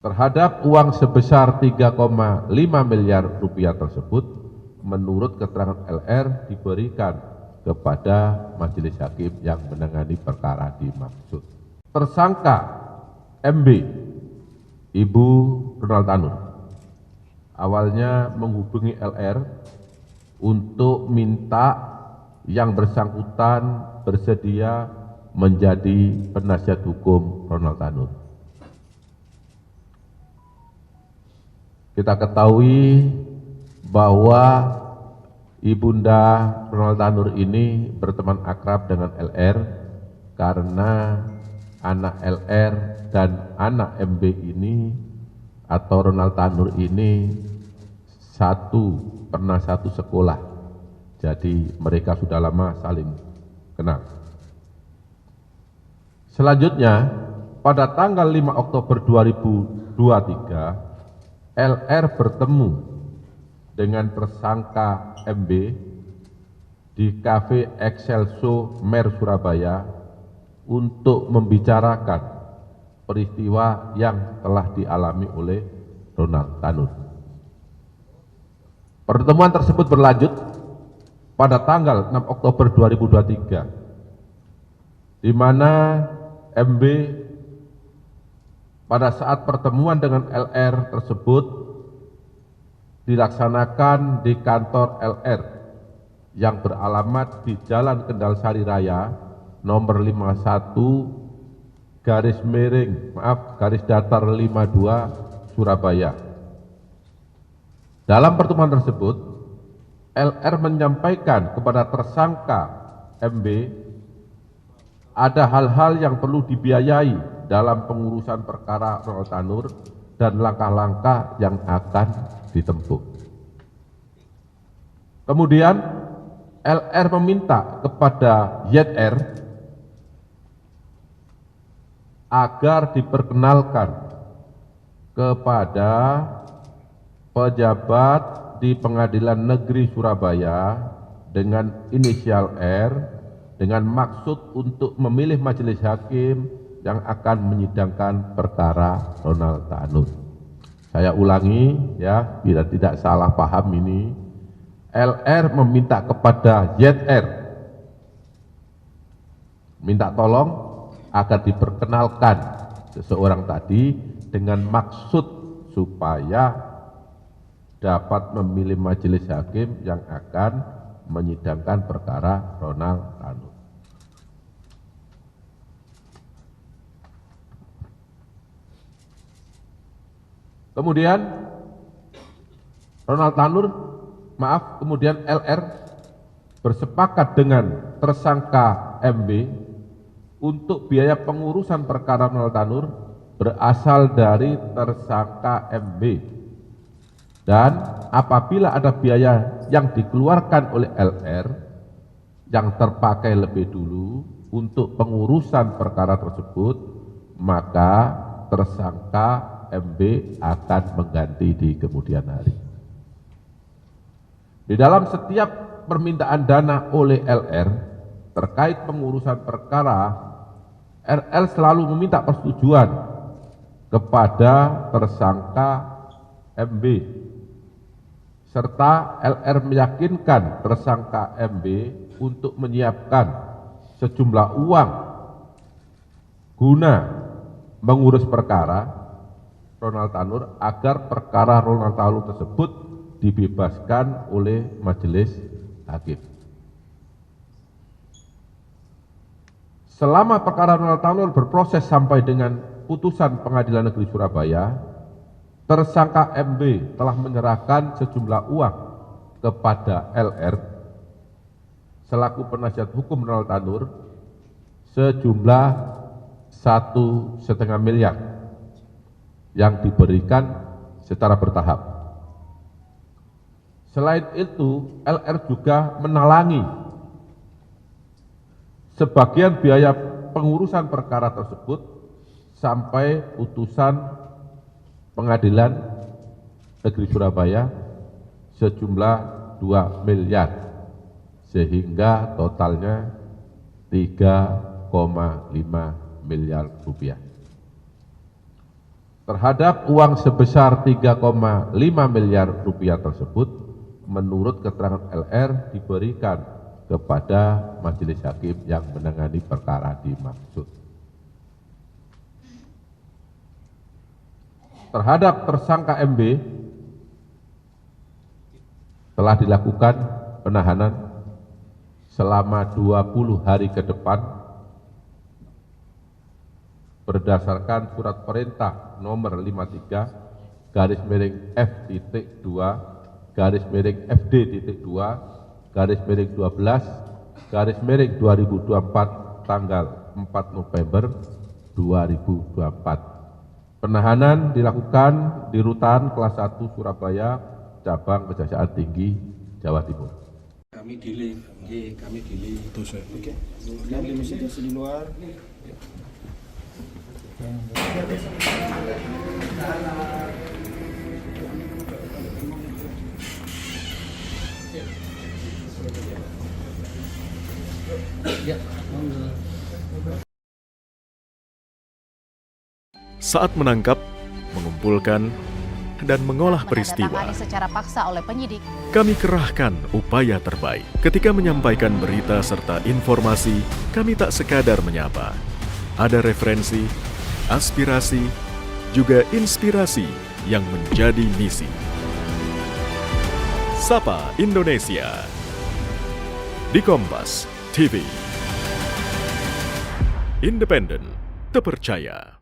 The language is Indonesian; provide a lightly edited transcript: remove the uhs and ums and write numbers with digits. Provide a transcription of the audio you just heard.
Terhadap uang sebesar 3,5 miliar rupiah tersebut, menurut keterangan LR diberikan kepada majelis hakim yang menangani perkara dimaksud. Tersangka MB, Ibu Ronald Tanur, awalnya menghubungi LR untuk minta yang bersangkutan bersedia menjadi penasihat hukum Ronald Tanur. Kita ketahui bahwa Ibunda Ronald Tanur ini berteman akrab dengan LR karena anak LR dan anak MB ini atau Ronald Tanur ini pernah satu sekolah. Jadi mereka sudah lama saling kenal. Selanjutnya, pada tanggal 5 Oktober 2023, LR bertemu dengan tersangka MB di Cafe Excelso Mer Surabaya untuk membicarakan peristiwa yang telah dialami oleh Ronald Tanur. Pertemuan tersebut berlanjut pada tanggal 6 Oktober 2023, di mana MB pada saat pertemuan dengan LR tersebut dilaksanakan di kantor LR yang beralamat di Jalan Kendal Sari Raya nomor 51 garis datar 52 Surabaya. Dalam pertemuan tersebut, LR menyampaikan kepada tersangka MB ada hal-hal yang perlu dibiayai dalam pengurusan perkara Ronald Tanur dan langkah-langkah yang akan ditempuh. Kemudian LR meminta kepada YR agar diperkenalkan kepada pejabat di Pengadilan Negeri Surabaya dengan inisial R dengan maksud untuk memilih majelis hakim yang akan menyidangkan perkara Ronald Tanur. Saya ulangi ya, bila tidak salah paham ini, LR meminta kepada YR minta tolong agar diperkenalkan seseorang tadi dengan maksud supaya dapat memilih majelis hakim yang akan menyidangkan perkara Ronald Tanur. Kemudian kemudian LR bersepakat dengan tersangka MB untuk biaya pengurusan perkara Ronald Tanur berasal dari tersangka MB. Dan apabila ada biaya yang dikeluarkan oleh LR yang terpakai lebih dulu untuk pengurusan perkara tersebut, maka tersangka MB akan mengganti di kemudian hari. Di dalam setiap permintaan dana oleh LR terkait pengurusan perkara, RL selalu meminta persetujuan kepada tersangka MB, serta LR meyakinkan tersangka MB untuk menyiapkan sejumlah uang guna mengurus perkara Ronald Tanur agar perkara Ronald Tanur tersebut dibebaskan oleh majelis hakim. Selama perkara Ronald Tanur berproses sampai dengan putusan Pengadilan Negeri Surabaya, tersangka MB telah menyerahkan sejumlah uang kepada LR selaku penasihat hukum Ronald Tanur sejumlah 1,5 miliar yang diberikan secara bertahap. Selain itu, LR juga menalangi sebagian biaya pengurusan perkara tersebut sampai putusan Pengadilan Negeri Surabaya sejumlah 2 miliar, sehingga totalnya 3,5 miliar rupiah. Terhadap uang sebesar 3,5 miliar rupiah tersebut, menurut keterangan LR diberikan kepada majelis hakim yang menangani perkara dimaksud. Terhadap tersangka MB telah dilakukan penahanan selama 20 hari ke depan berdasarkan surat perintah nomor 53-FD.2/FD.2/12/2024 tanggal 4 November 2024. Penahanan dilakukan di Rutan Kelas 1 Surabaya, Cabang Kejaksaan Tinggi, Jawa Timur. Kami delay. Oke. Dan investigasi di luar. Saat menangkap, mengumpulkan, dan mengolah peristiwa, menandatangani secara paksa oleh penyidik. kami kerahkan upaya terbaik. Ketika menyampaikan berita serta informasi, kami tak sekadar menyapa. Ada referensi, aspirasi, juga inspirasi yang menjadi misi. Sapa Indonesia di Kompas TV. Independen, terpercaya.